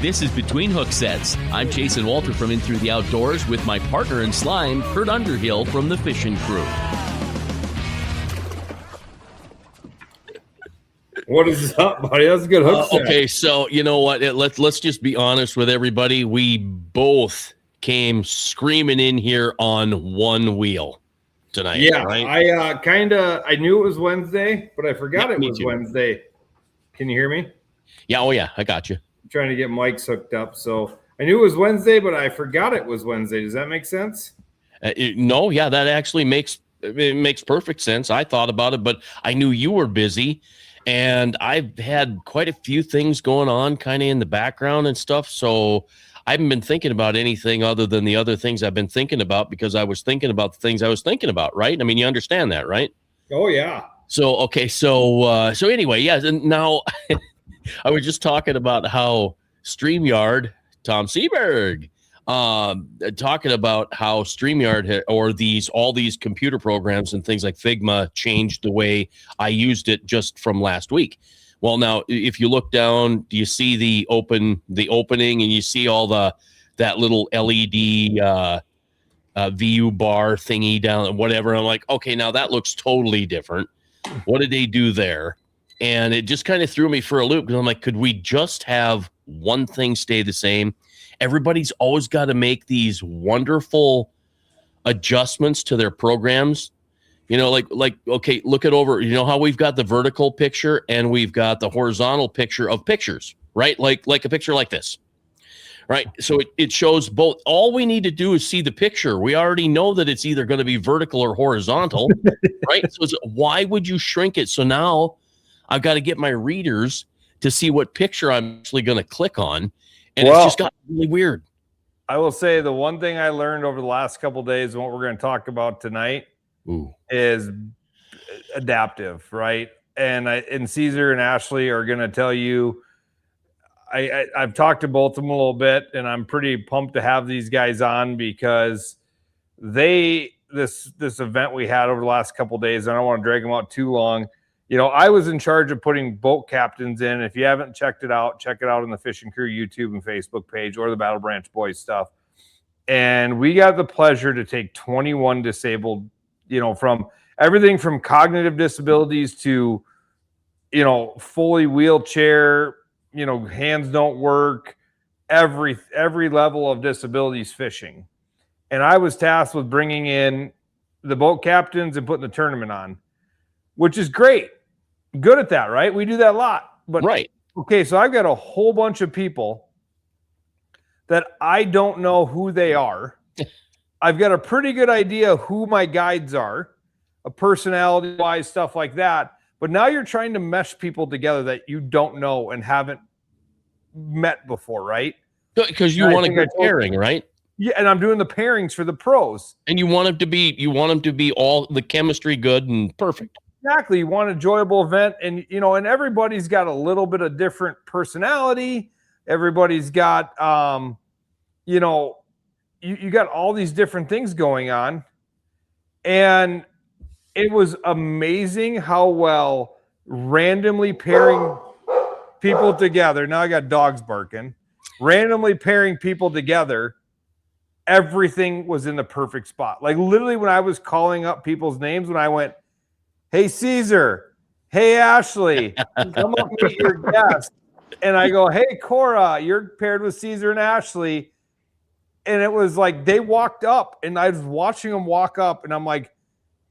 This is Between Hook Sets. I'm Jason Walter from In Through the Outdoors with my partner in slime, Kurt Underhill from the Fishing Crew. What is up, buddy? That's a good hook set. Okay, so you know what? Let's just be honest with everybody. We both came screaming in here on one wheel tonight. Yeah, right? I knew it was Wednesday, but I forgot it was Wednesday. Can you hear me? Yeah, oh yeah, I got you. I'm trying to get mics hooked up, so I knew it was Wednesday, but I forgot it was Wednesday. Does that make sense? No, yeah, that actually makes perfect sense. I thought about it, but I knew you were busy. And I've had quite a few things going on kind of in the background and stuff. So I haven't been thinking about anything other than the other things I've been thinking about because I was thinking about the things I was thinking about, right? I mean, you understand that, right? Oh, yeah. So, okay. So anyway, yes. And now I was just talking about how StreamYard, Tom Seberg, talking about how StreamYard or all these computer programs and things like Figma changed the way I used it just from last week. Well, now if you look down, do you see the opening and you see all that little LED VU bar thingy down and whatever? I'm like, okay, now that looks totally different. What did they do there? And it just kind of threw me for a loop because I'm like, could we just have one thing stay the same? Everybody's always got to make these wonderful adjustments to their programs. You know, like, okay, look it over. You know how we've got the vertical picture and we've got the horizontal picture of pictures, right? Like a picture like this, right? So it shows both. All we need to do is see the picture. We already know that it's either going to be vertical or horizontal, right? So why would you shrink it? So now I've got to get my readers to see what picture I'm actually going to click on. And it's just got really weird. I will say the one thing I learned over the last couple of days and what we're going to talk about tonight is adaptive, right? And Caesar and Ashley are going to tell you, I've talked to both of them a little bit, and I'm pretty pumped to have these guys on because this event we had over the last couple of days, I don't want to drag them out too long. You know, I was in charge of putting boat captains in. If you haven't checked it out, check it out on the Fishing Crew YouTube and Facebook page or the Battle Branch Boys stuff. And we got the pleasure to take 21 disabled, you know, from everything from cognitive disabilities to, you know, fully wheelchair, you know, hands don't work, every level of disabilities fishing. And I was tasked with bringing in the boat captains and putting the tournament on, which is great. Good at that, right? We do that a lot. But right. Okay, so I've got a whole bunch of people that I don't know who they are. I've got a pretty good idea who my guides are, a personality-wise, stuff like that. But now you're trying to mesh people together that you don't know and haven't met before, right? Because you want a good pairing, right? Yeah, and I'm doing the pairings for the pros. And you want them to be all the chemistry good and perfect. Exactly. You want an enjoyable event, and you know, and everybody's got a little bit of different personality. Everybody's got you know, you got all these different things going on. And it was amazing how well randomly pairing people together. Now I got dogs barking. Randomly pairing people together, everything was in the perfect spot. Like literally when I was calling up people's names, when I went, hey, Caesar, hey, Ashley, come up meet your guest. And I go, hey, Cora, you're paired with Caesar and Ashley. And it was like they walked up and I was watching them walk up and I'm like,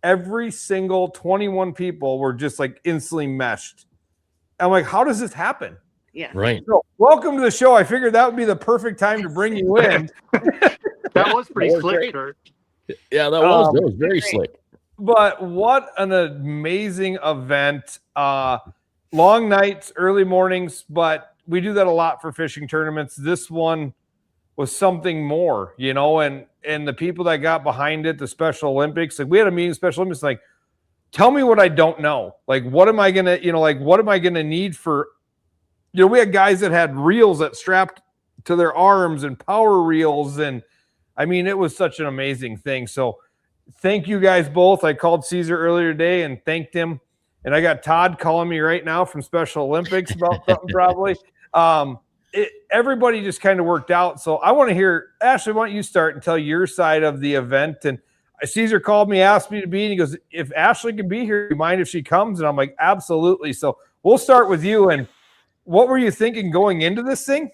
every single 21 people were just like instantly meshed. I'm like, how does this happen? Yeah. Right. So, welcome to the show. I figured that would be the perfect time to bring you in. That was pretty slick, Kurt. Yeah, that was very slick. But what an amazing event. Long nights, early mornings, but we do that a lot for fishing tournaments. This one was something more, you know, and the people that got behind it, the Special Olympics, like we had a meeting, Special Olympics, like, tell me what I don't know. Like, what am I going to, you know, like, what am I going to need for, you know, we had guys that had reels that strapped to their arms and power reels. And I mean, it was such an amazing thing. So thank you guys both. I called Caesar earlier today and thanked him. And I got Todd calling me right now from Special Olympics about something probably. everybody just kind of worked out. So I want to hear, Ashley, why don't you start and tell your side of the event? And Caesar called me, asked me to be, and he goes, if Ashley can be here, you mind if she comes? And I'm like, absolutely. So we'll start with you. And what were you thinking going into this thing?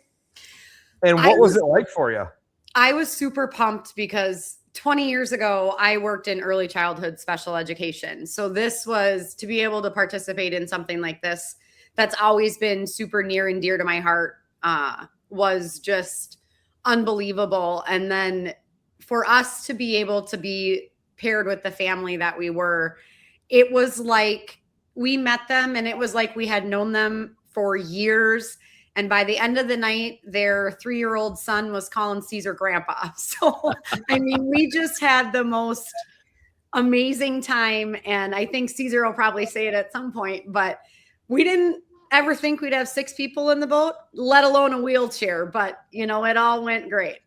And what was it like for you? I was super pumped because 20 years ago, I worked in early childhood special education. So this was to be able to participate in something like this that's always been super near and dear to my heart, was just unbelievable. And then for us to be able to be paired with the family that we were, it was like we met them and it was like we had known them for years. And by the end of the night, their 3-year-old son was calling Caesar grandpa. So, I mean, we just had the most amazing time. And I think Caesar will probably say it at some point, but we didn't ever think we'd have 6 people in the boat, let alone a wheelchair. But, you know, it all went great.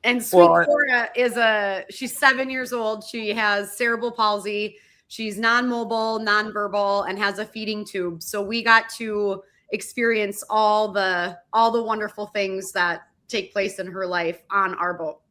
And sweet Cora she's 7 years old. She has cerebral palsy. She's non-mobile, non-verbal, and has a feeding tube. So we got to experience all the wonderful things that take place in her life on our boat.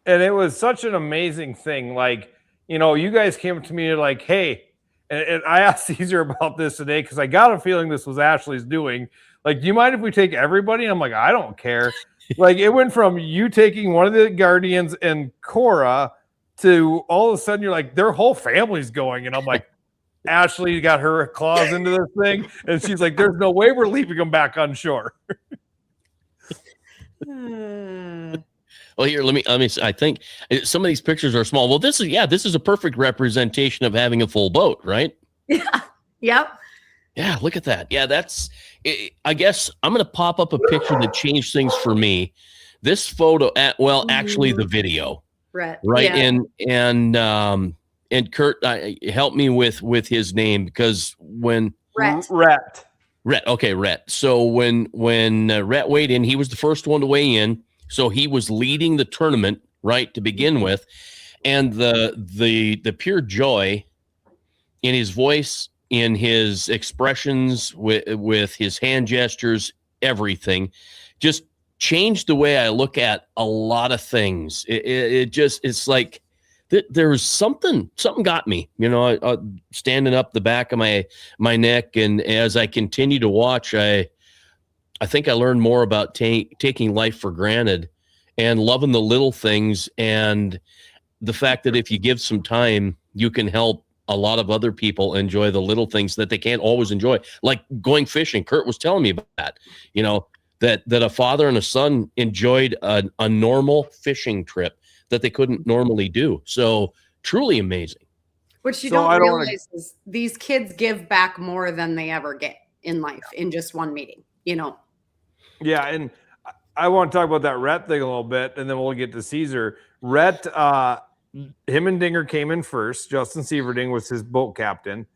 And it was such an amazing thing. Like, you know, you guys came to me like, hey, and I asked Caesar about this today because I got a feeling this was Ashley's doing. Like, do you mind if we take everybody? And I'm like, I don't care. Like, it went from you taking one of the guardians and Cora to all of a sudden you're like, their whole family's going. And I'm like, Ashley got her claws into this thing. And she's like, there's no way we're leaving them back on shore. Well, here, let me, I think some of these pictures are small. Well, this is a perfect representation of having a full boat, right? Yeah. Yep. Yeah. Look at that. Yeah. I guess I'm going to pop up a picture that changed things for me. This photo actually the video, Rhett. Right. Yeah. And Kurt helped me with his name because when Rhett. Okay. Rhett. So when Rhett weighed in, he was the first one to weigh in. So he was leading the tournament, right, to begin with. And the pure joy in his voice, in his expressions, with his hand gestures, everything just changed the way I look at a lot of things. It's like there was something got me, you know, standing up the back of my neck. And as I continue to watch, I think I learned more about taking life for granted and loving the little things, and the fact that if you give some time, you can help a lot of other people enjoy the little things that they can't always enjoy, like going fishing. Kurt was telling me about that, you know, that a father and a son enjoyed a normal fishing trip that they couldn't normally do. So truly amazing. Which you don't realize is these kids give back more than they ever get in life in just one meeting, you know? Yeah, and I want to talk about that Rhett thing a little bit, and then we'll get to Caesar. Rhett, him and Dinger came in first. Justin Sieverding was his boat captain,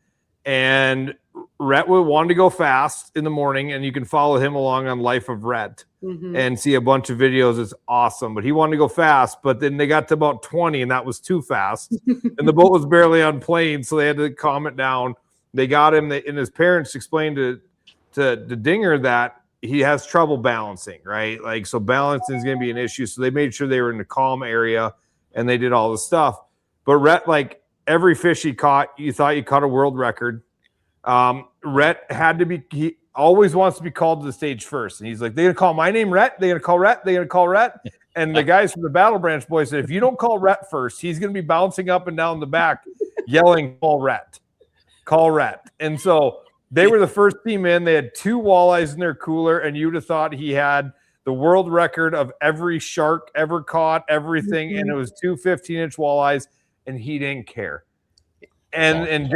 and Rhett wanted to go fast in the morning, and you can follow him along on Life of Rhett and see a bunch of videos. It's awesome, but he wanted to go fast, but then they got to about 20, and that was too fast, and the boat was barely on plane, so they had to calm it down. They got him, and his parents explained to Dinger that he has trouble balancing, right? Like, so balancing is going to be an issue. So they made sure they were in a calm area and they did all the stuff. But Rhett, like every fish he caught, you thought you caught a world record. Rhett he always wants to be called to the stage first. And he's like, they're going to call my name Rhett. They're going to call Rhett. They're going to call Rhett. And the guys from the Battle Branch boys said, if you don't call Rhett first, he's going to be bouncing up and down the back yelling, call Rhett, call Rhett. And so they were the first team in. They had 2 walleyes in their cooler, and you'd have thought he had the world record of every shark ever caught, everything, and it was 2 15-inch walleyes, and he didn't care. And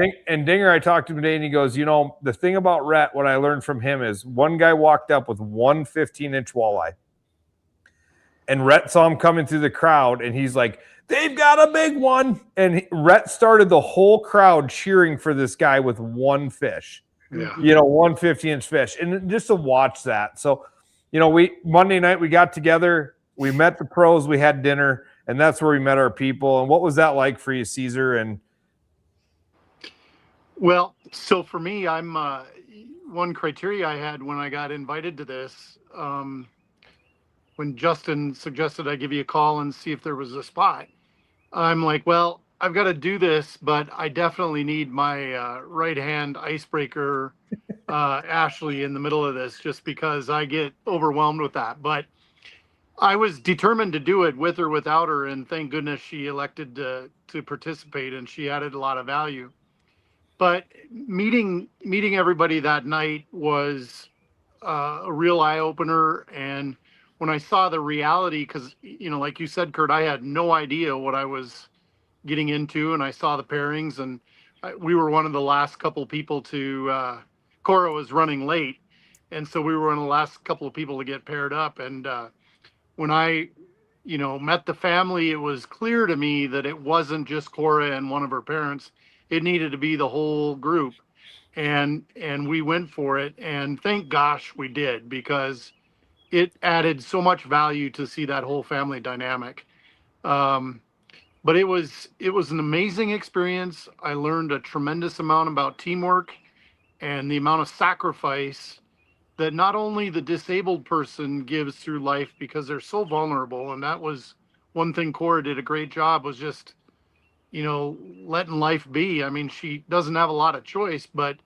Dinger, I talked to him today, and he goes, you know, the thing about Rhett, what I learned from him is one guy walked up with 1 15-inch walleye, and Rhett saw him coming through the crowd, and he's like, they've got a big one. And Rhett started the whole crowd cheering for this guy with 1 fish. Yeah. You know, 1 15-inch fish. And just to watch that. So, you know, Monday night we got together, we met the pros, we had dinner, and that's where we met our people. And what was that like for you, Caesar? And well, so for me, I'm one criteria I had when I got invited to this, when Justin suggested I give you a call and see if there was a spot, I'm like, well, I've got to do this, but I definitely need my right hand icebreaker, Ashley, in the middle of this, just because I get overwhelmed with that. But I was determined to do it with or without her, and thank goodness she elected to participate, and she added a lot of value. But meeting everybody that night was a real eye opener. And when I saw the reality, because like you said, Kurt, I had no idea what I was getting into, and I saw the pairings, and we were one of the last couple people to. Cora was running late, and so we were one of the last couple of people to get paired up. And when I met the family, it was clear to me that it wasn't just Cora and one of her parents. It needed to be the whole group. And we went for it. And thank gosh we did, because it added so much value to see that whole family dynamic. But it was an amazing experience. I learned a tremendous amount about teamwork and the amount of sacrifice that not only the disabled person gives through life, because they're so vulnerable. And that was one thing Cora did a great job, was just, letting life be. I mean, she doesn't have a lot of choice, but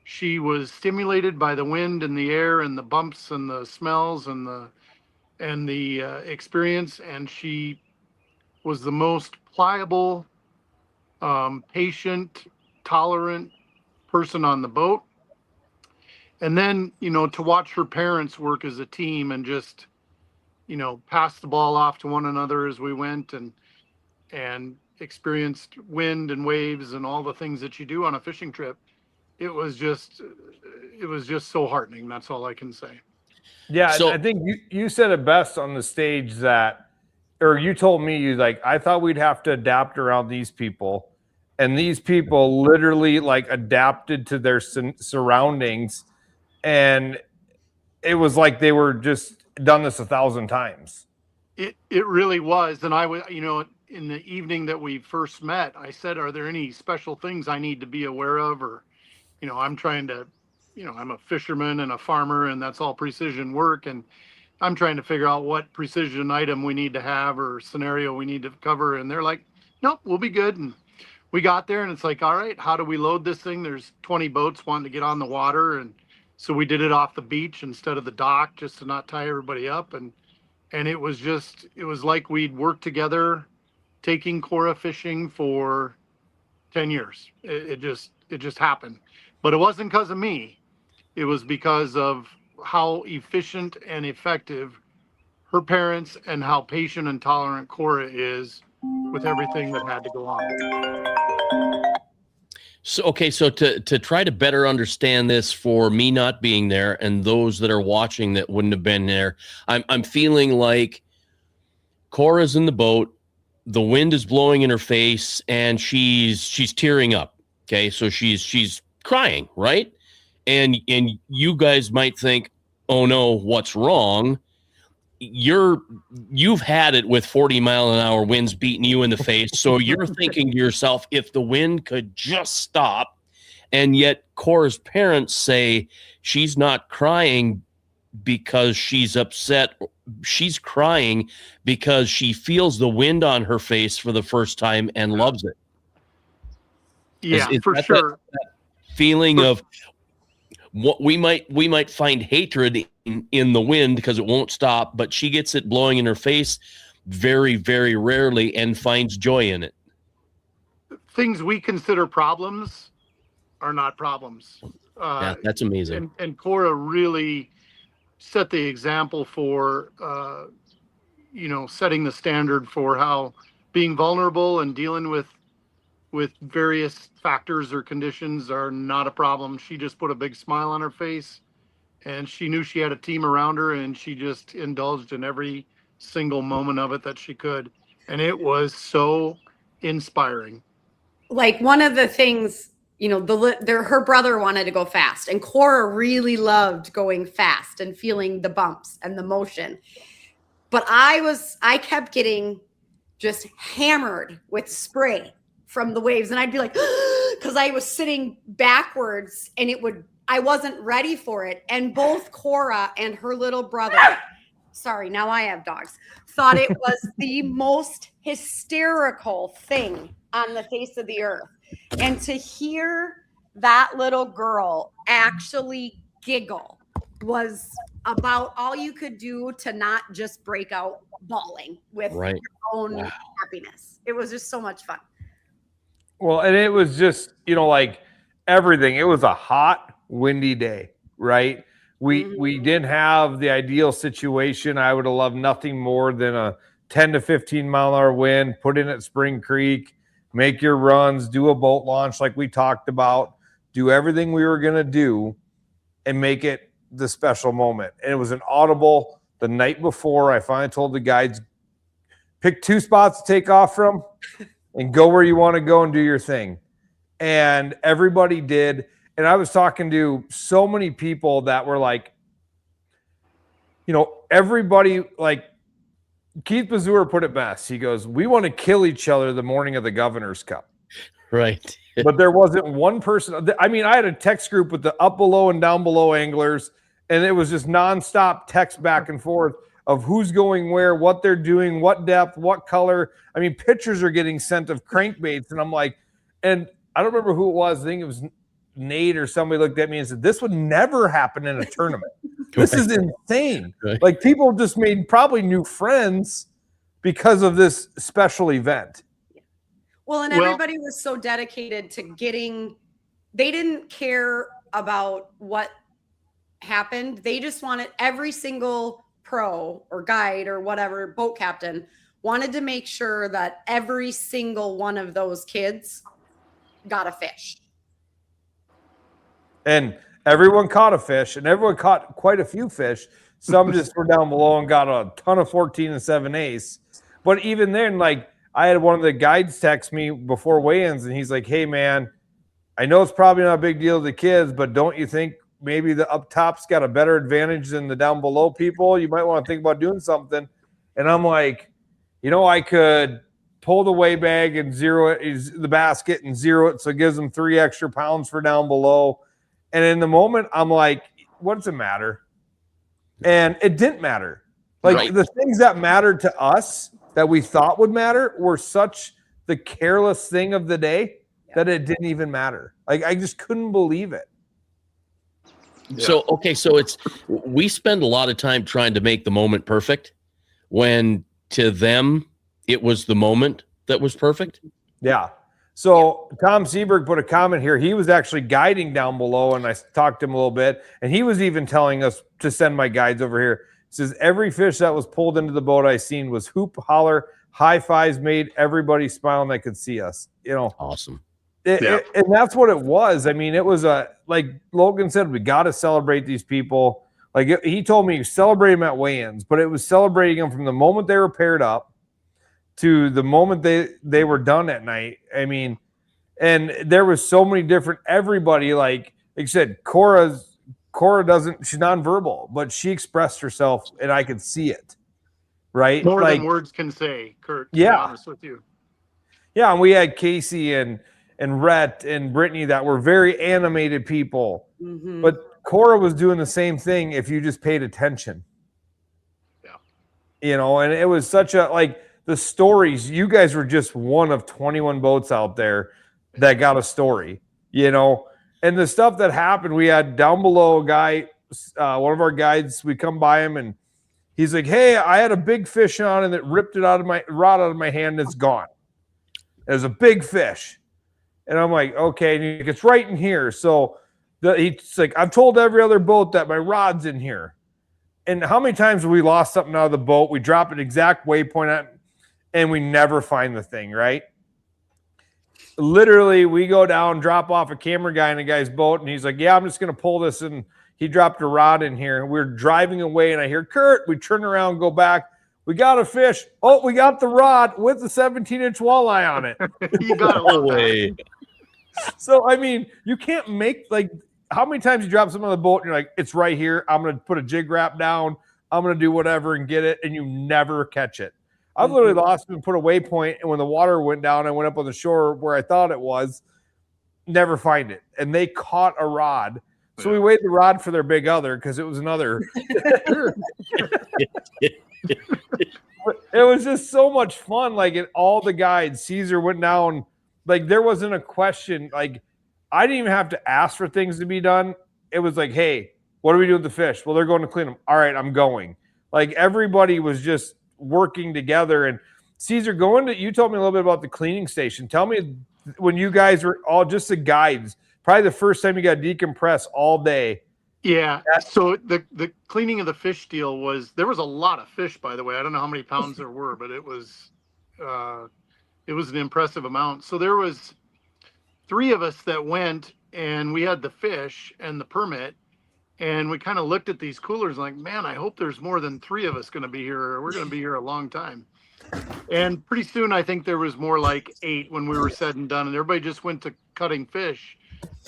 she was stimulated by the wind and the air and the bumps and the smells and the experience. And she was the most pliable, patient, tolerant person on the boat. And then, to watch her parents work as a team and just, pass the ball off to one another as we went and experienced wind and waves and all the things that you do on a fishing trip. It was just so heartening. That's all I can say. Yeah. So, I think you said it best on the stage or you told me, I thought we'd have to adapt around these people, and these people literally adapted to their surroundings. And it was like they were just done this 1,000 times. It really was. And I was, in the evening that we first met, I said, are there any special things I need to be aware of? Or, I'm trying to, I'm a fisherman and a farmer, and that's all precision work. And I'm trying to figure out what precision item we need to have or scenario we need to cover. And they're like, nope, we'll be good. And we got there, and it's like, all right, how do we load this thing? There's 20 boats wanting to get on the water. And so we did it off the beach instead of the dock, just to not tie everybody up. And it was like we'd worked together, taking Cora fishing for 10 years. It just happened. But it wasn't because of me. It was because of how efficient and effective her parents and how patient and tolerant Cora is with everything that had to go on. So to try to better understand this for me not being there and those that are watching that wouldn't have been there, I'm feeling like Cora's in the boat, the wind is blowing in her face, and she's tearing up. Okay, so she's crying, right? And you guys might think, oh no, what's wrong? You've had it with 40-mile-an-hour winds beating you in the face. So you're thinking to yourself, if the wind could just stop. And yet Cora's parents say she's not crying because she's upset. She's crying because she feels the wind on her face for the first time and loves it. Yeah, for sure. That feeling of what we might find hatred in the wind because it won't stop, but she gets it blowing in her face very, very rarely and finds joy in it. Things we consider problems are not problems. Yeah, that's amazing. And Cora really set the example for, setting the standard for how being vulnerable and dealing with various factors or conditions are not a problem. She just put a big smile on her face, and she knew she had a team around her, and she just indulged in every single moment of it that she could. And it was so inspiring. Like, one of the things, her brother wanted to go fast, and Cora really loved going fast and feeling the bumps and the motion. But I kept getting just hammered with spray from the waves. And I'd be like, because I was sitting backwards, and it would I wasn't ready for it. And both Cora and her little brother, sorry, now I have dogs, thought it was the most hysterical thing on the face of the earth. And to hear that little girl actually giggle was about all you could do to not just break out bawling with your own happiness. It was just so much fun. Well, and it was just, like everything. It was a hot, windy day, right? We didn't have the ideal situation. I would have loved nothing more than a 10 to 15 mile an hour wind, put in at Spring Creek, make your runs, do a boat launch like we talked about, do everything we were going to do and make it the special moment. And it was an audible the night before. I finally told the guides, pick 2 spots to take off from and go where you want to go and do your thing. And everybody did. And I was talking to so many people that were like, everybody, like Keith Bazur put it best. He goes, we want to kill each other the morning of the Governor's Cup. Right. But there wasn't one person. I mean, I had a text group with the up below and down below anglers, and it was just nonstop text back and forth of who's going where, what they're doing, what depth, what color. I mean, pictures are getting sent of crankbaits, and I'm like, and I don't remember who it was. I think it was Nate or somebody looked at me and said, this would never happen in a tournament. This is insane. Right. Like, people just made probably new friends because of this special event. Well, and everybody was so dedicated to they didn't care about what happened. They just wanted every single pro or guide or whatever, boat captain, wanted to make sure that every single one of those kids got a fish. And everyone caught a fish, and everyone caught quite a few fish. Some just were down below and got a ton of 14 and 7/8. But even then, like, I had one of the guides text me before weigh-ins, and he's like, hey, man, I know it's probably not a big deal to the kids, but don't you think maybe the up top's got a better advantage than the down below people? You might want to think about doing something. And I'm like, I could pull the weigh bag and zero it, the basket and zero it, so it gives them 3 extra pounds for down below. And in the moment, I'm like, what does it matter? And it didn't matter. Like, the things that mattered to us that we thought would matter were such the careless thing of the day that it didn't even matter. Like, I just couldn't believe it. So, okay. So we spend a lot of time trying to make the moment perfect when to them, it was the moment that was perfect. Yeah. So Tom Seberg put a comment here. He was actually guiding down below, and I talked to him a little bit, and he was even telling us to send my guides over here. He says, every fish that was pulled into the boat I seen was hoop, holler, high fives made, everybody smiling that could see us. Awesome. And that's what it was. I mean, it was like Logan said, we got to celebrate these people. Like, he told me, celebrate them at weigh-ins, but it was celebrating them from the moment they were paired up to the moment they were done at night. I mean, and there was so many different, everybody, like you said, Cora doesn't, she's nonverbal, but she expressed herself and I could see it. Right. More than words can say, Kurt, to be honest with you. Yeah. And we had Casey and Rhett and Brittany that were very animated people, but Cora was doing the same thing if you just paid attention. Yeah. And it was such a, like, the stories, you guys were just one of 21 boats out there that got a story, and the stuff that happened. We had down below a guy, one of our guides, we come by him and he's like, hey, I had a big fish on and it ripped it out of my rod out of my hand. And it's gone. It was a big fish. And I'm like, okay. And it's right in here. So he's like, I've told every other boat that my rod's in here. And how many times have we lost something out of the boat? We drop an exact waypoint at, and we never find the thing, right? Literally, we go down, drop off a camera guy in a guy's boat, and he's like, yeah, I'm just going to pull this. And he dropped a rod in here. And we're driving away, and I hear, Kurt, we turn around, go back. We got a fish. Oh, we got the rod with the 17-inch walleye on it. You got it away. So, I mean, you can't make, like, how many times you drop something on the boat, and you're like, it's right here. I'm going to put a jig wrap down. I'm going to do whatever and get it, and you never catch it. I've literally lost and put a waypoint, and when the water went down, I went up on the shore where I thought it was, never find it. And they caught a rod So we weighed the rod for their big other because it was another. It was just so much fun. Like all the guides, Caesar went down. Like there wasn't a question. Like I didn't even have to ask for things to be done. It was like, hey, what are we doing with the fish? Well, they're going to clean them. All right, I'm going. Like everybody was just working together. And Caesar, you told me a little bit about the cleaning station. Tell me when you guys were all just the guides, probably the first time you got decompressed all day. Yeah. So the cleaning of the fish deal there was a lot of fish, by the way. I don't know how many pounds there were, but it was an impressive amount. So there was 3 of us that went, and we had the fish and the permit, and we kind of looked at these coolers like, man, I hope there's more than 3 of us going to be here. We're going to be here a long time. And pretty soon, I think there was more like 8 when we were said and done, and everybody just went to cutting fish.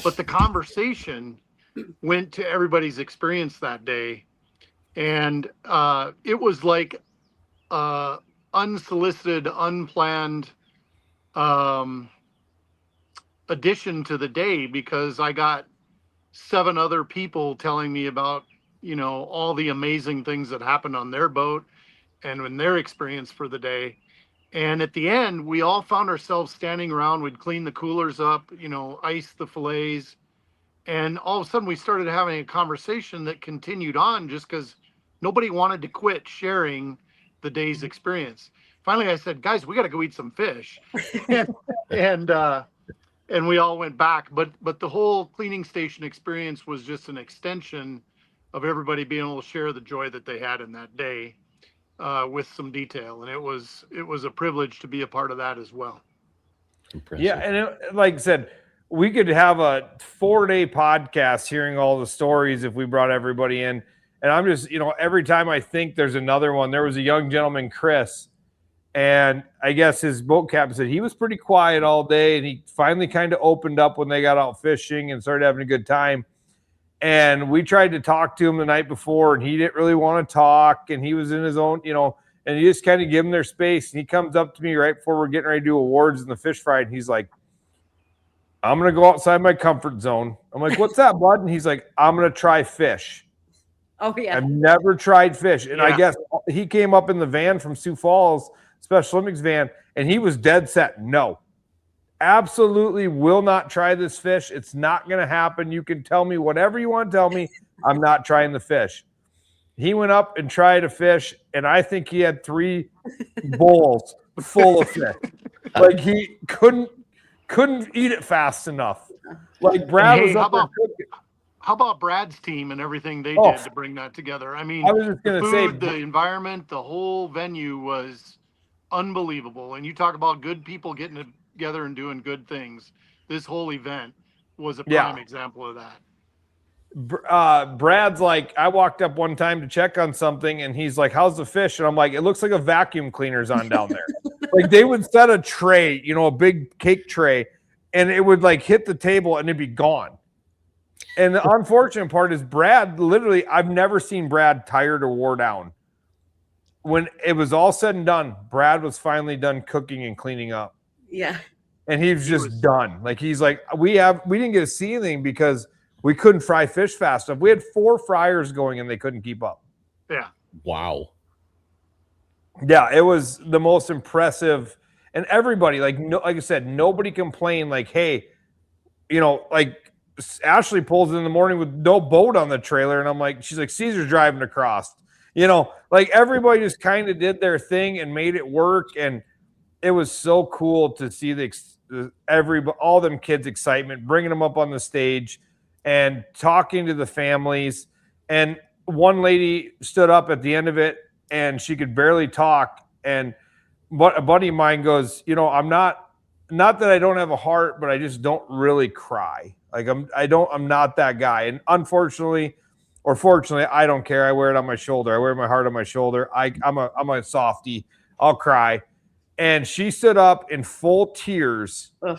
But the conversation went to everybody's experience that day. And it was like unsolicited, unplanned addition to the day, because I got 7 other people telling me about, all the amazing things that happened on their boat and in their experience for the day. And at the end, we all found ourselves standing around. We'd clean the coolers up, ice the fillets. And all of a sudden we started having a conversation that continued on just because nobody wanted to quit sharing the day's experience. Finally, I said, guys, we got to go eat some fish. and we all went back. But the whole cleaning station experience was just an extension of everybody being able to share the joy that they had in that day with some detail. And it was a privilege to be a part of that as well. Impressive. Yeah. And like I said, we could have a 4-day podcast hearing all the stories if we brought everybody in. And I'm just, every time I think there's another one, there was a young gentleman, Chris, and I guess his boat captain said he was pretty quiet all day, and he finally kind of opened up when they got out fishing and started having a good time. And we tried to talk to him the night before, and he didn't really want to talk, and he was in his own, and you just kind of give him their space. And he comes up to me right before we're getting ready to do awards in the fish fry, and he's like, I'm going to go outside my comfort zone. I'm like, what's that, bud? And he's like, I'm going to try fish. Oh, yeah. I've never tried fish. And I guess he came up in the van from Sioux Falls, Special Olympics van, and he was dead set. No, absolutely will not try this fish. It's not going to happen. You can tell me whatever you want to tell me. I'm not trying the fish. He went up and tried a fish, and I think he had 3 bowls full of fish. Like he couldn't eat it fast enough. Like Brad was up there cooking. How about Brad's team and everything they did to bring that together? I mean, I was just going to say, the environment, the whole venue was unbelievable. And you talk about good people getting together and doing good things. This whole event was a prime example of that. Brad's like, I walked up one time to check on something, and he's like, how's the fish? And I'm like, it looks like a vacuum cleaner's on down there. Like they would set a tray, a big cake tray, and it would like hit the table and it'd be gone. And the unfortunate part is Brad, literally, I've never seen Brad tired or wore down. When it was all said and done, Brad was finally done cooking and cleaning up. Yeah. And he was just done. Like he's like, we didn't get to see anything because we couldn't fry fish fast enough. We had 4 fryers going and they couldn't keep up. Yeah. Wow. Yeah, it was the most impressive. And everybody, like I said, nobody complained like, hey, like Ashley pulls in the morning with no boat on the trailer. And I'm like, she's like, Caesar's driving across. Like everybody just kind of did their thing and made it work. And it was so cool to see all them kids' excitement, bringing them up on the stage and talking to the families. And one lady stood up at the end of it, and she could barely talk. And a buddy of mine goes, I'm not that I don't have a heart, but I just don't really cry. Like I'm not that guy. And unfortunately, or fortunately, I don't care. I wear it on my shoulder. I wear my heart on my shoulder. I'm a softie. I'll cry. And she stood up in full tears. Ugh.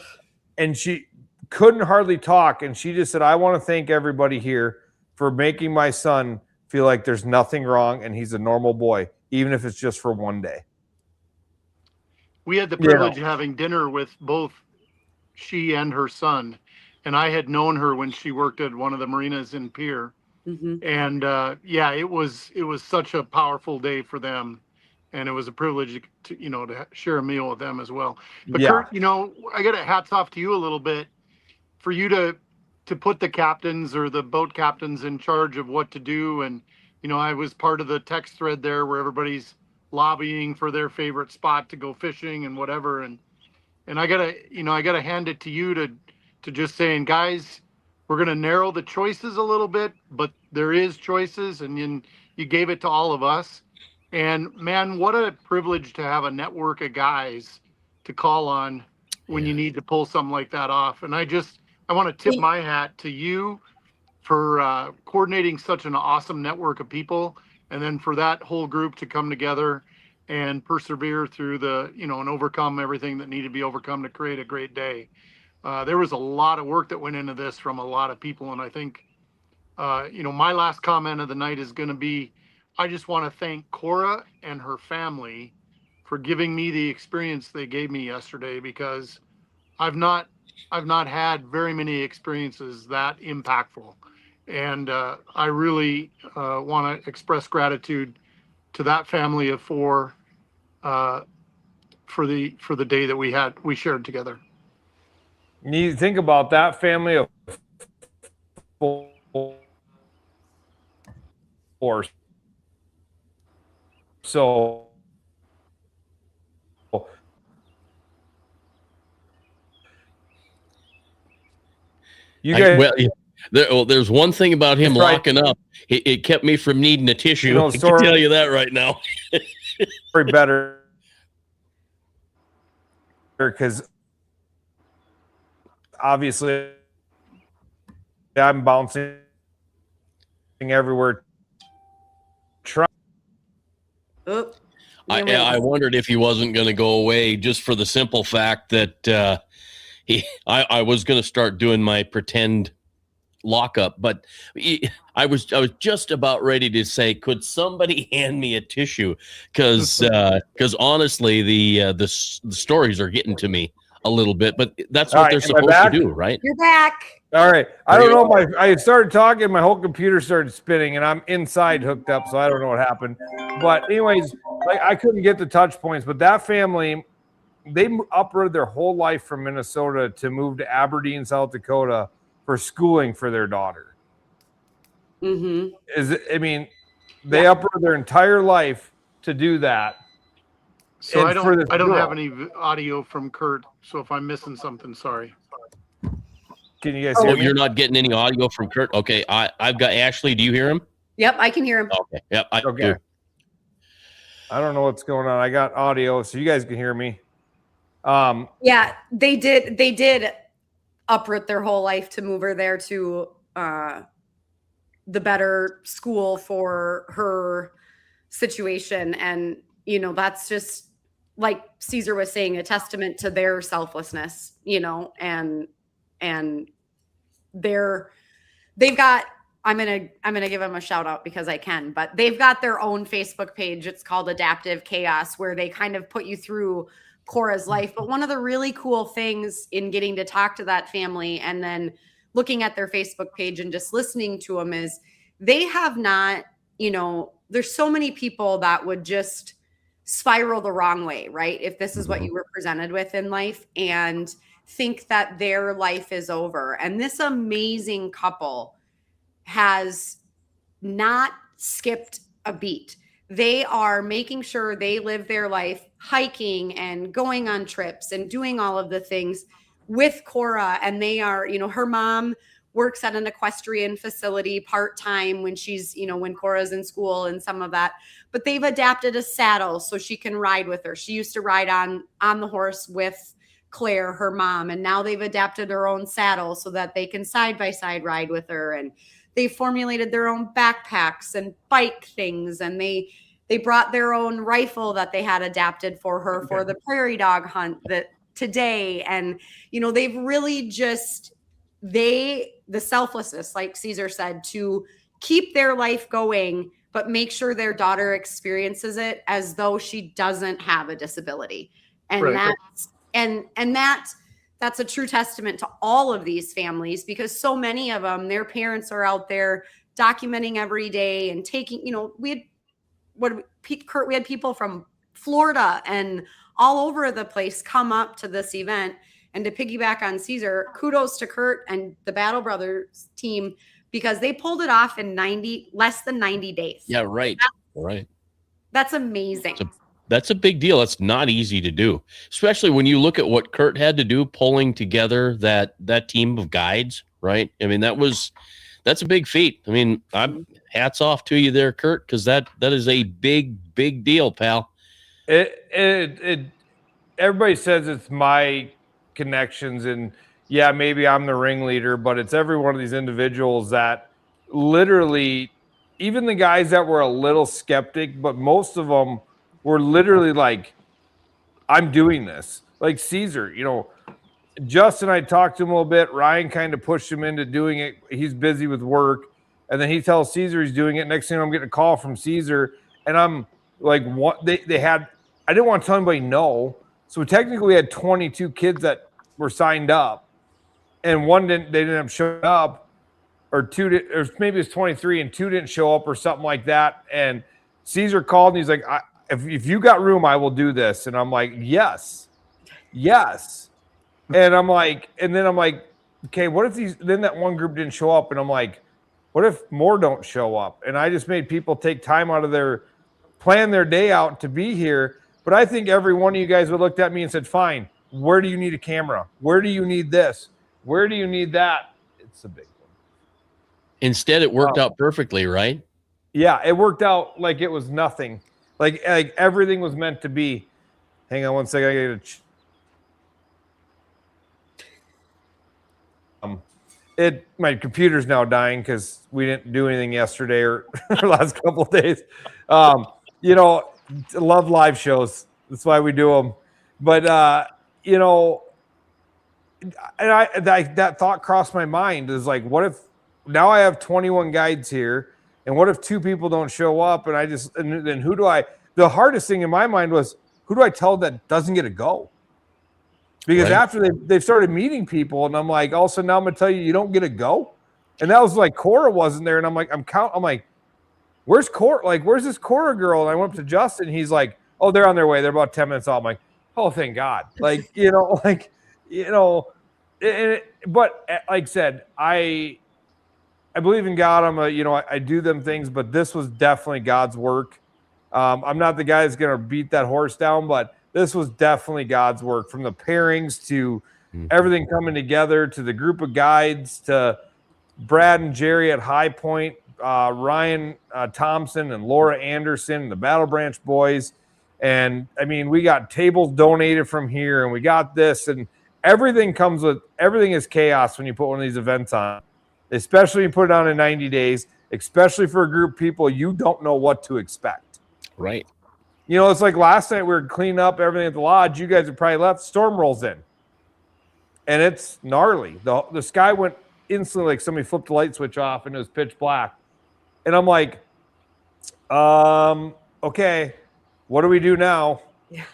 And she couldn't hardly talk. And she just said, I want to thank everybody here for making my son feel like there's nothing wrong and he's a normal boy, even if it's just for one day. We had the privilege of having dinner with both she and her son. and I had known her when she worked at one of the marinas in Pier. And yeah, it was such a powerful day for them, and it was a privilege to to share a meal with them as well. But Kurt, I got a hats off to you a little bit for you to put the captains or the boat captains in charge of what to do. And I was part of the text thread there where everybody's lobbying for their favorite spot to go fishing and whatever. And I gotta hand it to you to just saying, guys, we're going to narrow the choices a little bit, but there is choices, and you gave it to all of us. And man, what a privilege to have a network of guys to call on when you need to pull something like that off. And I want to tip my hat to you for coordinating such an awesome network of people, and then for that whole group to come together and persevere through and overcome everything that needed to be overcome to create a great day. There was a lot of work that went into this from a lot of people. And I think, my last comment of the night is going to be, I just want to thank Cora and her family for giving me the experience they gave me yesterday, because I've not had very many experiences that impactful. And I really want to express gratitude to that family of four for the day that we shared together. You think about that family of four. So you guys, there's one thing about him locking up. It kept me from needing a tissue. I can tell you that right now. Better because obviously I'm bouncing everywhere. I wondered if he wasn't going to go away, just for the simple fact that I was going to start doing my pretend lockup, but I was just about ready to say, could somebody hand me a tissue? Because honestly, the stories are getting to me a little bit, but that's what they're supposed to do, right? You're back. All right. I don't know. I started talking, my whole computer started spinning, and I'm inside hooked up, so I don't know what happened. But anyways, I couldn't get the touch points. But that family, they uprooted their whole life from Minnesota to move to Aberdeen, South Dakota for schooling for their daughter. They uprooted their entire life to do that. So I don't have any audio from Kurt. So if I'm missing something, sorry. Can you guys hear me? You're not getting any audio from Kurt? Okay. I've got Ashley. Do you hear him? Yep, I can hear him. Okay. Yep. Okay. I don't know what's going on. I got audio, so you guys can hear me. Yeah, they did uproot their whole life to move her there to the better school for her situation. And, that's just, like Caesar was saying, a testament to their selflessness, and they've got, I'm gonna give them a shout out because I can, but they've got their own Facebook page. It's called Adaptive Chaos, where they kind of put you through Cora's life. But one of the really cool things in getting to talk to that family and then looking at their Facebook page and just listening to them is they have not, there's so many people that would just spiral the wrong way, right? If this is what you were presented with in life, and think that their life is over. And this amazing couple has not skipped a beat. They are making sure they live their life hiking and going on trips and doing all of the things with Cora. And they are, her mom works at an equestrian facility part-time when she's, when Cora's in school and some of that, but they've adapted a saddle so she can ride with her. She used to ride on the horse with Claire, her mom, and now they've adapted her own saddle so that they can side-by-side ride with her. And they formulated their own backpacks and bike things, and they brought their own rifle that they had adapted for her for the prairie dog hunt today. And, they've really just, the selflessness, like Caesar said, to keep their life going, but make sure their daughter experiences it as though she doesn't have a disability. And that's, and that's a true testament to all of these families, because so many of them, their parents are out there documenting every day and taking, we had people from Florida and all over the place come up to this event. And to piggyback on Caesar, kudos to Kurt and the Battle Brothers team, because they pulled it off in less than 90 days. Yeah, right. That's amazing. That's a big deal. That's not easy to do, especially when you look at what Kurt had to do pulling together that team of guides, right? I mean, that's a big feat. I mean, hats off to you there, Kurt, because that is a big deal, pal. Everybody says it's my connections, and yeah, maybe I'm the ringleader, but it's every one of these individuals that literally, even the guys that were a little skeptic, but most of them were literally like, I'm doing this. Like Caesar, Justin, I talked to him a little bit. Ryan kind of pushed him into doing it. He's busy with work. And then he tells Caesar he's doing it. Next thing I'm getting a call from Caesar. And I'm like, what? I didn't want to tell anybody no. So technically we had 22 kids that were signed up. And they didn't have showed up. Or maybe it's 23 and 2 didn't show up or something like that. And Caesar called and he's like, if you got room, I will do this. And I'm like, yes. And I'm like, okay, what if then that one group didn't show up? And I'm like, what if more don't show up? And I just made people take time out of plan their day out to be here. But I think every one of you guys would looked at me and said, fine, where do you need a camera? Where do you need this? Where do you need that? It's a big one. Instead, it worked out perfectly, right? Yeah, it worked out like it was nothing. Like everything was meant to be. Hang on one second. I got to my computer's now dying because we didn't do anything yesterday or last couple of days. Love live shows. That's why we do them. But and that thought crossed my mind is like, what if now I have 21 guides here, and what if 2 people don't show up? And then who do I? The hardest thing in my mind was, who do I tell that doesn't get to go? Because after they've started meeting people, and I'm like, also now I'm gonna tell you don't get to go. And that was like Cora wasn't there, and I'm like, I'm like, where's Cora? Like, where's this Cora girl? And I went up to Justin, and he's like, oh, they're on their way. They're about 10 minutes off. I'm like, oh, thank God. But like I said, I believe in God. I do them things, but this was definitely God's work. I'm not the guy that's gonna beat that horse down, but this was definitely God's work, from the pairings to everything coming together, to the group of guides, to Brad and Jerry at High Point, Ryan Thompson and Laura Anderson, and the Battle Branch boys. And I mean, we got tables donated from here, and we got this, and everything is chaos when you put one of these events on, especially when you put it on in 90 days, especially for a group of people, you don't know what to expect. Right. It's like last night we were cleaning up everything at the lodge. You guys have probably left. Storm rolls in. And it's gnarly. The sky went instantly, like somebody flipped the light switch off and it was pitch black. And I'm like, okay, what do we do now? Yeah.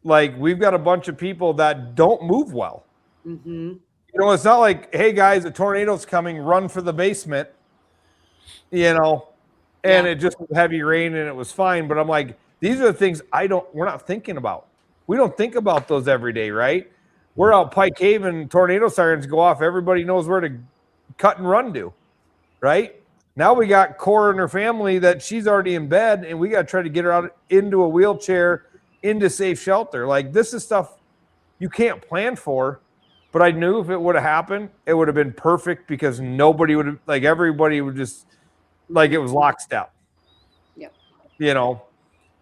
Like, we've got a bunch of people that don't move well. Mm-hmm. It's not like, hey, guys, a tornado's coming, run for the basement, and it just was heavy rain and it was fine. But I'm like, these are the things we're not thinking about. We don't think about those every day, right? We're out Pike Haven, tornado sirens go off. Everybody knows where to cut and run to, right? Now we got Cora and her family that she's already in bed, and we got to try to get her out into a wheelchair, into safe shelter. Like, this is stuff you can't plan for, but I knew if it would have happened, it would have been perfect, because nobody would have, like, everybody would just, like, it was lockstep. Yep.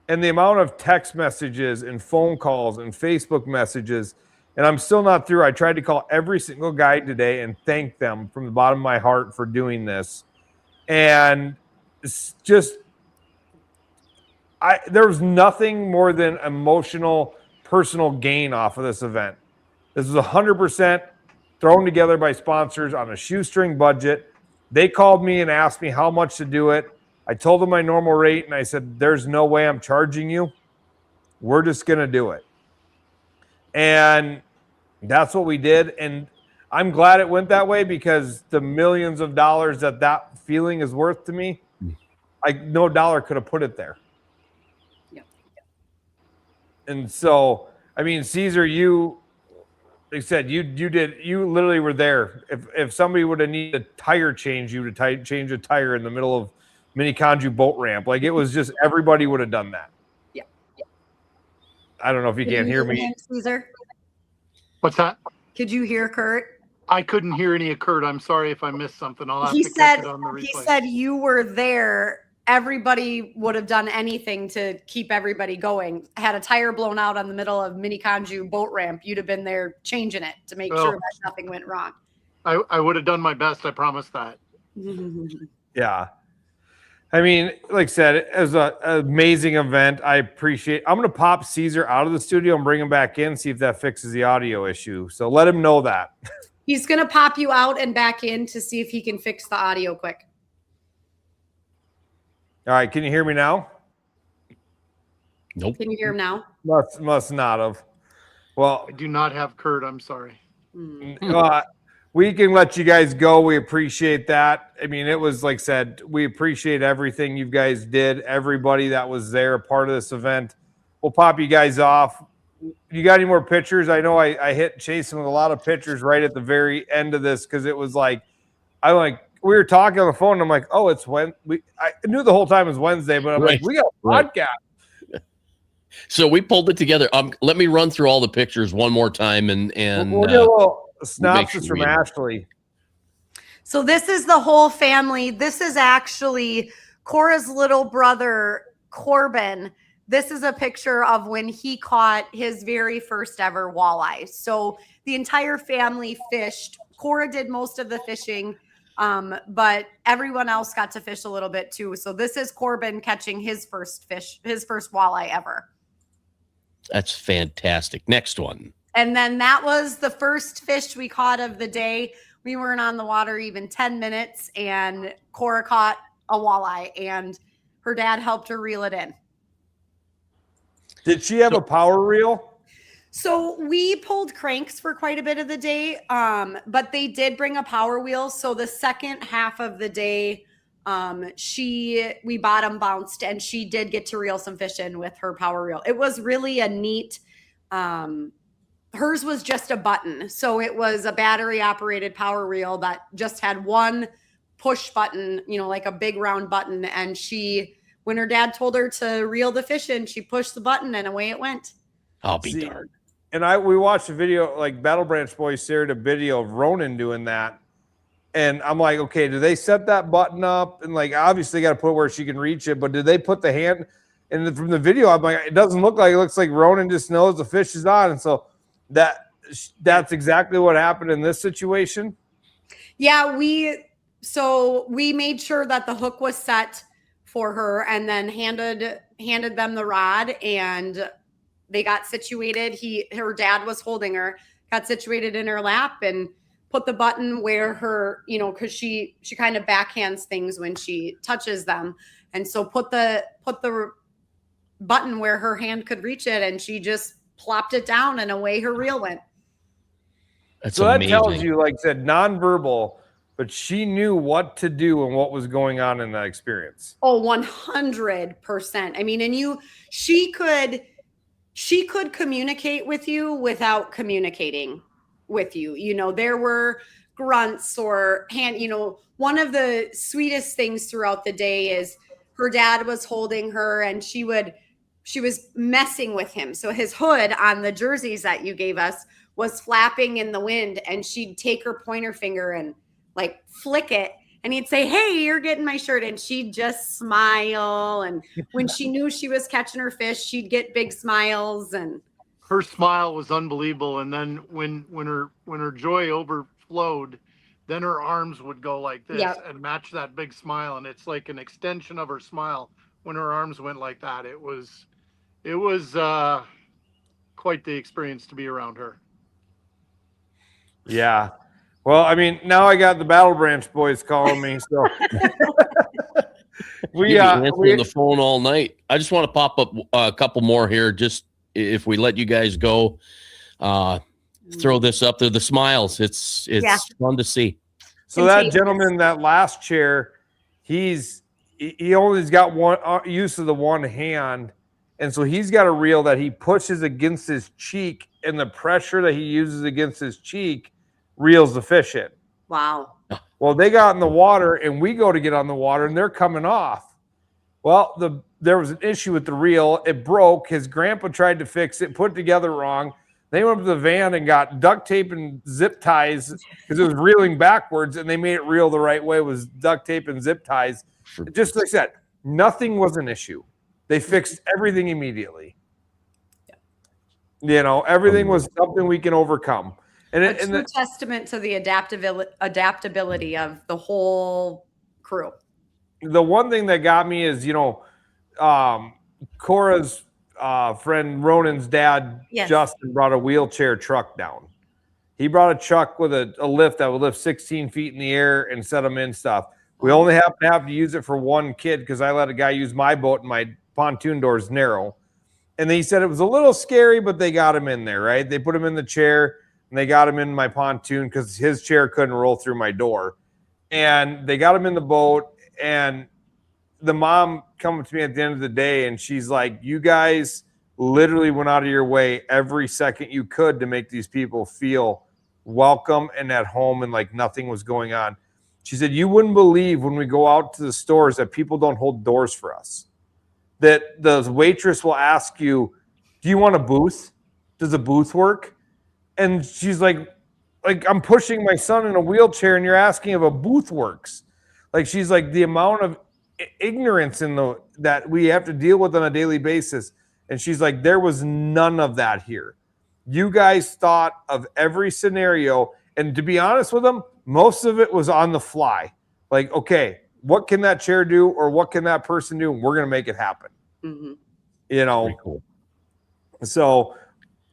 And the amount of text messages and phone calls and Facebook messages, and I'm still not through. I tried to call every single guy today and thank them from the bottom of my heart for doing this. And it's just, there was nothing more than emotional, personal gain off of this event. This was 100% thrown together by sponsors on a shoestring budget. They called me and asked me how much to do it. I told them my normal rate, and I said, there's no way I'm charging you. We're just going to do it. And That's what we did. And I'm glad it went that way, because the millions of dollars that feeling is worth to me, no dollar could have put it there. Yep. And so, I mean, Caesar, like I said, you literally were there. If somebody would have needed a tire change, you would have change a tire in the middle of Mini Conju boat ramp. Like, it was just, everybody would have done that. Yeah. I don't know if you can't hear me. Caesar? What's that? Could you hear Kurt? I couldn't hear any of Kurt. I'm sorry if I missed something. I'll have to catch it on the replay. He said you were there. Everybody would have done anything to keep everybody going. Had a tire blown out on the middle of Mini Conju boat ramp, you'd have been there changing it to make sure that nothing went wrong. I would have done my best. I promise that. Yeah. I mean, like I said, it was an amazing event. I appreciate. I'm going to pop Caesar out of the studio and bring him back in, see if that fixes the audio issue. So let him know that. He's going to pop you out and back in to see if he can fix the audio quick. All right. Can you hear me now? Nope. Can you hear him now? Must not have. Well, I do not have Kurt. I'm sorry. We can let you guys go. We appreciate that. I mean, it was, like I said, we appreciate everything you guys did. Everybody that was there, part of this event. We'll pop you guys off. You got any more pictures? I know I hit Jason with a lot of pictures right at the very end of this, because it was like, we were talking on the phone, and I'm like, oh, it's when I knew the whole time it was Wednesday, but I'm like, we got a podcast. So we pulled it together. Let me run through all the pictures one more time, and we'll get a little synopsis from Ashley. So this is the whole family. This is actually Cora's little brother, Corbin. This is a picture of when he caught his very first ever walleye. So the entire family fished. Cora did most of the fishing, but everyone else got to fish a little bit too. So this is Corbin catching his first fish, his first walleye ever. That's fantastic. Next one. And then that was the first fish we caught of the day. We weren't on the water even 10 minutes, and Cora caught a walleye, and her dad helped her reel it in. Did she have a power reel? So we pulled cranks for quite a bit of the day, but they did bring a power wheel. So the second half of the day, we bottom bounced, and she did get to reel some fish in with her power reel. It was really a neat, hers was just a button. So it was a battery operated power reel that just had one push button, like a big round button. And when her dad told her to reel the fish in, she pushed the button and away it went. I'll be darned. And we watched a video, like Battle Branch Boys shared a video of Ronan doing that. And I'm like, okay, do they set that button up? And like, obviously they got to put it where she can reach it, but did they put the hand? And from the video, I'm like, it doesn't look like, it looks like Ronan just knows the fish is on. And so that's exactly what happened in this situation. Yeah, we made sure that the hook was set for her, and then handed them the rod, and they got situated. Her dad was holding her, got situated in her lap, and put the button where her, because she kind of backhands things when she touches them, and so put the button where her hand could reach it, and she just plopped it down, and away her reel went. That's so amazing. That tells you, like I said, nonverbal, but she knew what to do and what was going on in that experience. Oh, 100%. I mean, and she could communicate with you without communicating with you. There were grunts or hand, one of the sweetest things throughout the day is her dad was holding her, and she was messing with him. So his hood on the jerseys that you gave us was flapping in the wind, and she'd take her pointer finger and like flick it, and he'd say, "Hey, you're getting my shirt," and she'd just smile. And when she knew she was catching her fish, she'd get big smiles, and her smile was unbelievable. And then when her joy overflowed, then her arms would go like this and match that big smile, and it's like an extension of her smile when her arms went like that. It was quite the experience to be around her. Yeah. Well, I mean, now I got the Battle Branch Boys calling me, so we answering the phone all night. I just want to pop up a couple more here, just if we let you guys go. throw this up there. The smiles. It's fun to see. So that gentleman, that last chair, he only's got one use of the one hand. And so he's got a reel that he pushes against his cheek, and the pressure that he uses against his cheek reels the fish in. Wow. Well, they got in the water, and we go to get on the water, and they're coming off. Well, there was an issue with the reel. It broke. His grandpa tried to fix it, put it together wrong. They went up to the van and got duct tape and zip ties because it was reeling backwards, and they made it reel the right way. It was duct tape and zip ties. Just like I said, nothing was an issue. They fixed everything immediately. You know, everything was something we can overcome. And a true testament to the adaptability of the whole crew. The one thing that got me is, you know, Cora's friend Ronan's dad, Justin, brought a wheelchair truck down. He brought a truck with a lift that would lift 16 feet in the air and set them in stuff. We only have to use it for one kid because I let a guy use my boat and my pontoon door is narrow. And he said it was a little scary, but they got him in there, right? They put him in the chair and they got him in my pontoon because his chair couldn't roll through my door. And they got him in the boat, and the mom come to me at the end of the day, and she's like, you guys literally went out of your way every second you could to make these people feel welcome and at home and like nothing was going on. She said, you wouldn't believe when we go out to the stores that people don't hold doors for us. That the waitress will ask you, do you want a booth? Does a booth work? And she's like, I'm pushing my son in a wheelchair and you're asking if a booth works. Like, she's like, the amount of ignorance that we have to deal with on a daily basis. And she's like, there was none of that here. You guys thought of every scenario. And to be honest with them, most of it was on the fly. Like, okay, what can that chair do, or what can that person do? And we're going to make it happen. Mm-hmm. You know, very cool. So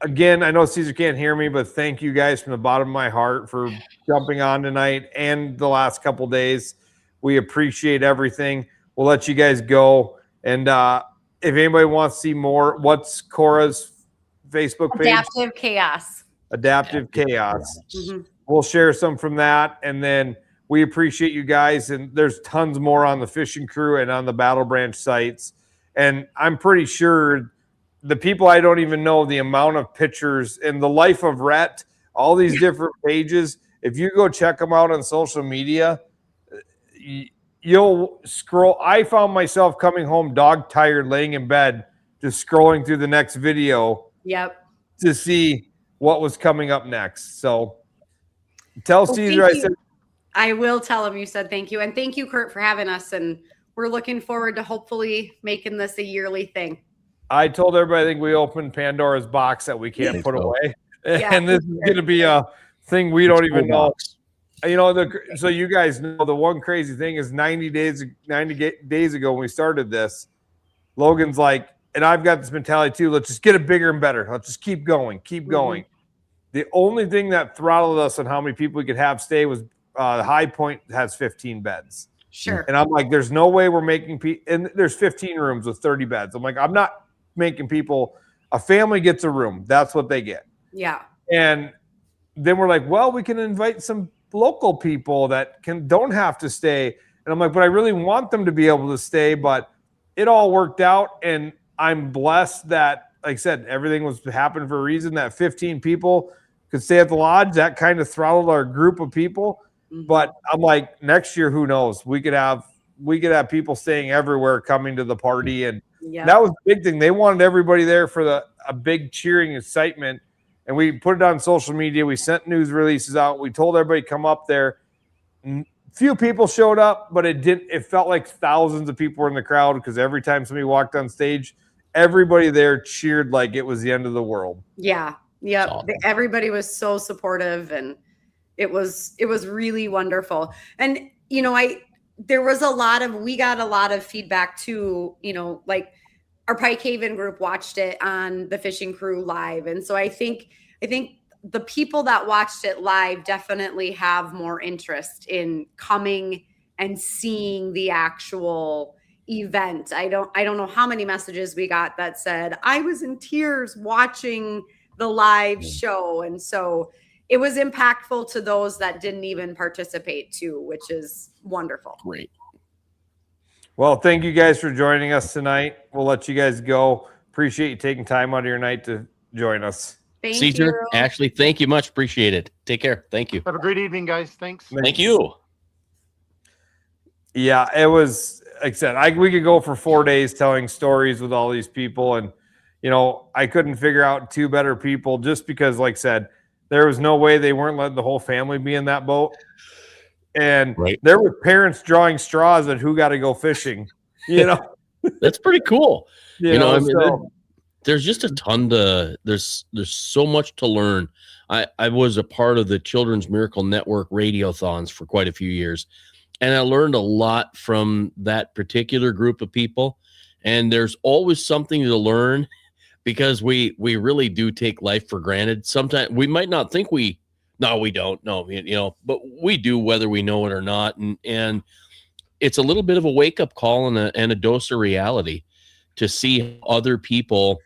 again, I know Caesar can't hear me, but thank you guys from the bottom of my heart for jumping on tonight and the last couple days. We appreciate everything. We'll let you guys go. And if anybody wants to see more, what's Cora's Facebook page? Adaptive Chaos. Adaptive Chaos. Mm-hmm. We'll share some from that. And then we appreciate you guys. And there's tons more on the Fishing Crew and on the Battle Branch sites. And I'm pretty sure the people I don't even know the amount of pictures in the life of Rhett, all these different pages. If you go check them out on social media, you'll scroll. I found myself coming home dog tired, laying in bed, just scrolling through the next video. Yep. To see what was coming up next. So tell Caesar I said. I will tell him you said thank you. And thank you, Kurt, for having us. And we're looking forward to hopefully making this a yearly thing. I told everybody I think we opened Pandora's box that we can't put away. Yeah, and this is going to be a thing we don't even know. You know, so you guys know the one crazy thing is 90 days ago when we started this, Logan's like, and I've got this mentality too, let's just get it bigger and better. Let's just keep going, going. The only thing that throttled us on how many people we could have stay was the High Point has 15 beds. Sure. And I'm like, there's no way we're making people, and there's 15 rooms with 30 beds. I'm like, I'm not making people, a family gets a room. That's what they get. Yeah. And then we're like, well, we can invite some local people that don't have to stay. And I'm like, but I really want them to be able to stay. But it all worked out. And I'm blessed that, like I said, everything was happening for a reason, that 15 people could stay at the lodge. That kind of throttled our group of people. Mm-hmm. But I'm like, next year, who knows? We could have people staying everywhere coming to the party. And that was the big thing. They wanted everybody there for a big cheering excitement. And we put it on social media. We sent news releases out. We told everybody come up there. Few people showed up, but it felt like thousands of people were in the crowd because every time somebody walked on stage, everybody there cheered like it was the end of the world. Yeah. Yep. Awesome. Everybody was so supportive, and it was really wonderful. And, you know, we got a lot of feedback too, you know, like our Pike Haven group watched it on the Fishing Crew live. And so I think the people that watched it live definitely have more interest in coming and seeing the actual event. I don't know how many messages we got that said, I was in tears watching the live show. And so it was impactful to those that didn't even participate too, which is wonderful. Great. Well, thank you guys for joining us tonight. We'll let you guys go. Appreciate you taking time out of your night to join us. Thank Caesar, you. Ashley, thank you much. Appreciate it. Take care. Thank you. Have a great evening, guys. Thanks. Thank you. Yeah, it was, like I said, we could go for 4 days telling stories with all these people. And, you know, I couldn't figure out two better people just because, like I said, there was no way they weren't letting the whole family be in that boat. And there were parents drawing straws at who got to go fishing, you know. That's pretty cool. You know, I mean, so, there's just a ton there's so much to learn. I was a part of the Children's Miracle Network radiothons for quite a few years, and I learned a lot from that particular group of people. And there's always something to learn because we really do take life for granted. Sometimes we might not think we don't. No, you know, but we do, whether we know it or not. And it's a little bit of a wake-up call and a dose of reality to see other people.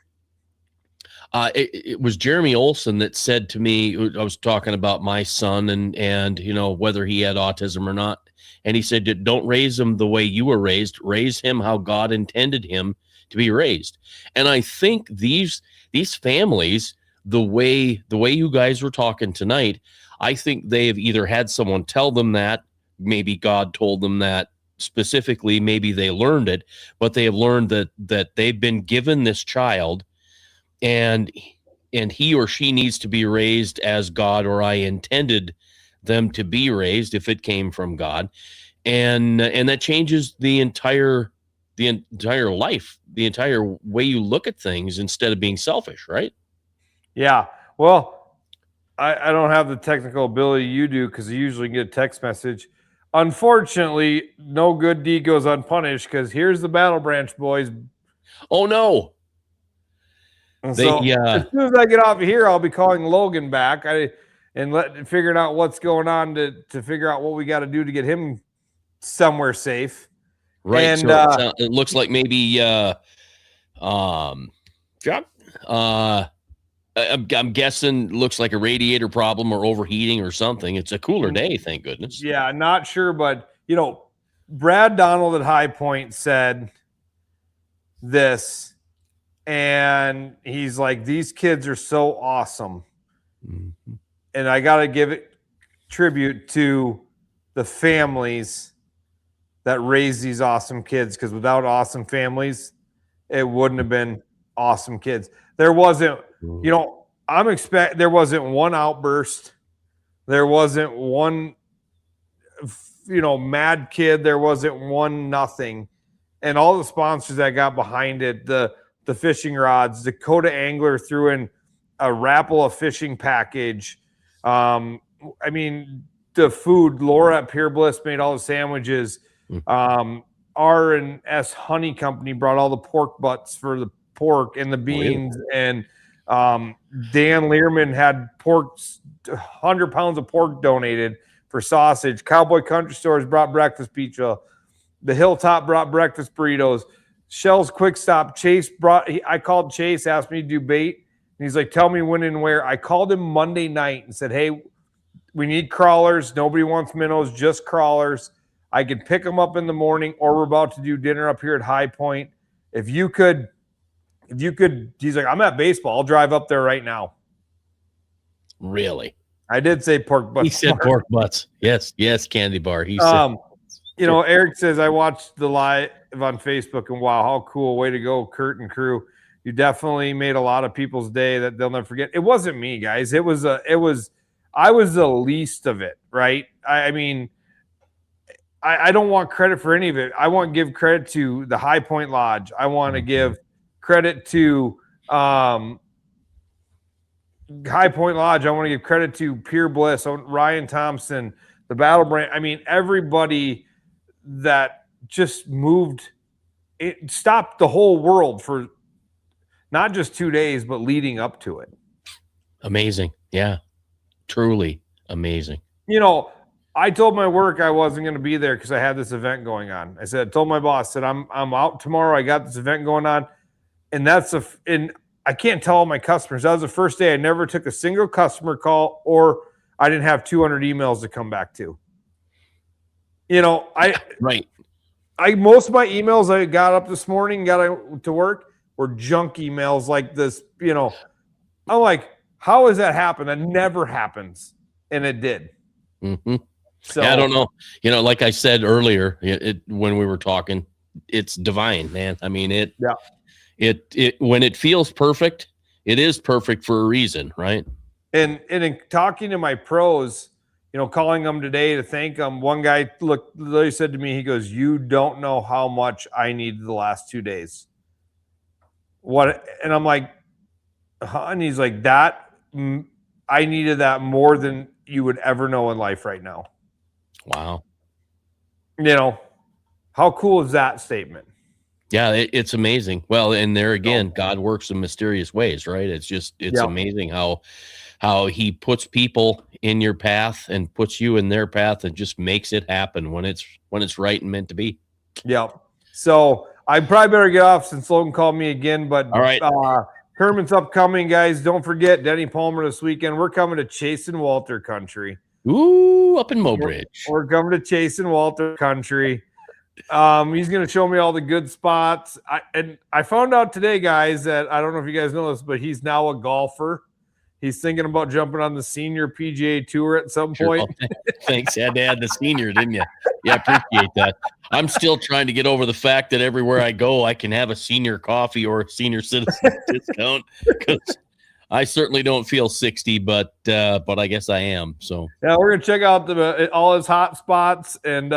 It was Jeremy Olson that said to me, I was talking about my son and you know, whether he had autism or not. And he said, don't raise him the way you were raised. Raise him how God intended him to be raised. And I think these families, the way you guys were talking tonight, I think they have either had someone tell them that, maybe God told them that specifically, maybe they learned it, but they have learned that they've been given this child and he or she needs to be raised as God or I intended them to be raised if it came from God. And that changes the entire life, the entire way you look at things instead of being selfish, right? Yeah. Well, I don't have the technical ability you do because you usually get a text message. Unfortunately, no good deed goes unpunished because here's the Battle Branch boys. Oh, no. And so as soon as I get off of here, I'll be calling Logan back and figuring out what's going on to figure out what we got to do to get him somewhere safe. Right. And so it looks like maybe John, I'm guessing looks like a radiator problem or overheating or something. It's a cooler day, thank goodness. Yeah, not sure, but you know, Brad Donald at High Point said this, and he's like, these kids are so awesome. Mm-hmm. And I got to give it tribute to the families that raise these awesome kids, because without awesome families, it wouldn't have been awesome kids. There wasn't, you know, there wasn't one outburst. There wasn't one, you know, mad kid. There wasn't one nothing. And all the sponsors that got behind it, the fishing rods, Dakota Angler threw in a Rapala fishing package. I mean, the food, Laura at Pure Bliss made all the sandwiches. R&S Honey Company brought all the pork butts for the pork and the beans. And Dan Learman had 100 pounds of pork donated for sausage. Cowboy Country Stores brought breakfast pizza. The Hilltop brought breakfast burritos. Shell's Quick Stop. I called Chase, asked me to do bait. And he's like, tell me when and where. I called him Monday night and said, hey, we need crawlers. Nobody wants minnows, just crawlers. I could pick them up in the morning, or we're about to do dinner up here at High Point. If you could, he's like, I'm at baseball. I'll drive up there right now. Really? I did say pork butts. He said pork butts. Yes, Candy Bar. He said. You know, Eric says, I watched the live on Facebook, and wow, how cool. Way to go, Kurt and crew. You definitely made a lot of people's day that they'll never forget. It wasn't me, guys. I was the least of it, right? I mean, I don't want credit for any of it. I want to give credit to the High Point Lodge. I want to give credit to High Point Lodge. I want to give credit to Pure Bliss, Ryan Thompson, the Battle Branch. I mean, everybody that just moved, it stopped the whole world for not just 2 days, but leading up to it. Amazing. Yeah. Truly amazing. You know, I told my work I wasn't going to be there because I had this event going on. I told my boss, I'm out tomorrow. I got this event going on. And I can't tell all my customers. That was the first day I never took a single customer call, or I didn't have 200 emails to come back to. Right. Most of my emails I got up this morning, got to work, were junk emails like this. I'm like, how has that happened? That never happens, and it did. Mm-hmm. So yeah, I don't know. Like I said earlier, when we were talking, it's divine, man. I mean, it when it feels perfect, it is perfect for a reason, right? And in talking to my pros, calling them today to thank them, one guy literally said to me, he goes, "You don't know how much I needed the last 2 days." What? And I'm like, huh? And he's like, I needed that more than you would ever know in life right now. Wow. How cool is that statement? Yeah, it's amazing. Well, and there again, God works in mysterious ways, right? It's amazing how he puts people in your path and puts you in their path and just makes it happen when it's right and meant to be. Yeah. So I probably better get off since Logan called me again, but all right. Tournament's upcoming, guys. Don't forget Denny Palmer this weekend. We're coming to Chase and Walter country. Ooh, up in Mobridge. We're coming to Chase and Walter country. He's going to show me all the good spots. I found out today, guys, that I don't know if you guys know this, but he's now a golfer. He's thinking about jumping on the senior PGA Tour at some point. Thanks. Had to add the senior, didn't you? Yeah, appreciate that. I'm still trying to get over the fact that everywhere I go, I can have a senior coffee or a senior citizen discount, because I certainly don't feel 60, but I guess I am. So yeah, we're gonna check out all his hot spots and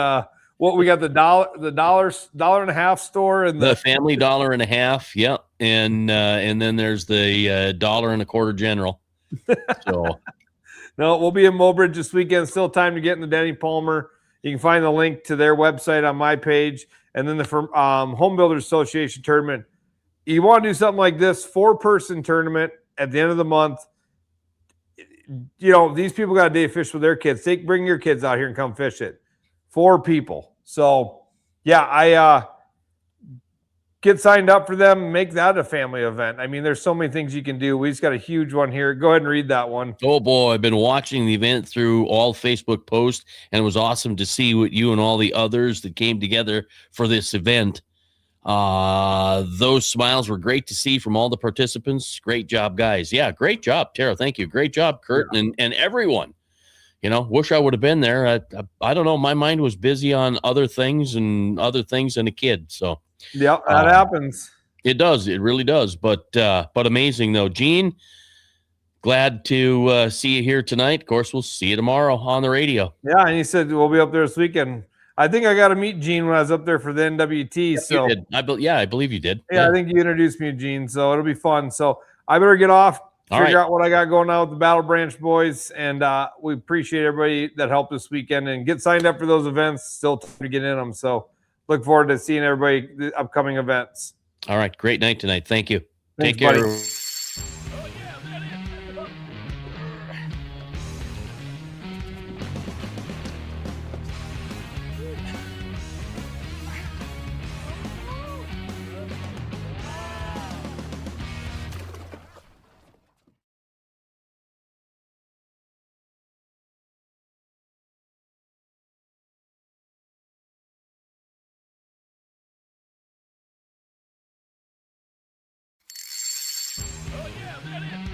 what we got, the $1.50 store and the family $1.50. Yeah, and then there's the $1.25 general. So no, we'll be in Mobridge this weekend. Still time to get in the Denny Palmer. You can find the link to their website on my page, and then the Home Builders Association tournament. You want to do something like this 4-person tournament at the end of the month. These people got a day to fish with their kids. Bring your kids out here and come fish it. 4 people. So yeah, I get signed up for them, make that a family event. I mean, there's so many things you can do. We just got a huge one here. Go ahead and read that one. Oh boy, I've been watching the event through all Facebook posts, and it was awesome to see what you and all the others that came together for this event. Those smiles were great to see from all the participants. Great job, guys. Yeah, great job, Tara. Thank you. Great job, Kurt, and everyone. Wish I would have been there. I don't know. My mind was busy on other things and a kid. So yeah, that happens. It does. It really does. But amazing though. Gene, glad to see you here tonight. Of course, we'll see you tomorrow on the radio. Yeah, and he said we'll be up there this weekend. I think I got to meet Gene when I was up there for the NWT. Yes, so you did. I believe you did. Yeah, I think you introduced me to Gene, so it'll be fun. So I better get off. Figure out what I got going on with the Battle Branch boys, and we appreciate everybody that helped this weekend and get signed up for those events. Still time to get in them, so look forward to seeing everybody the upcoming events. All right, great night tonight. Thank you. Thanks, take care. Buddy. Oh yeah, that is.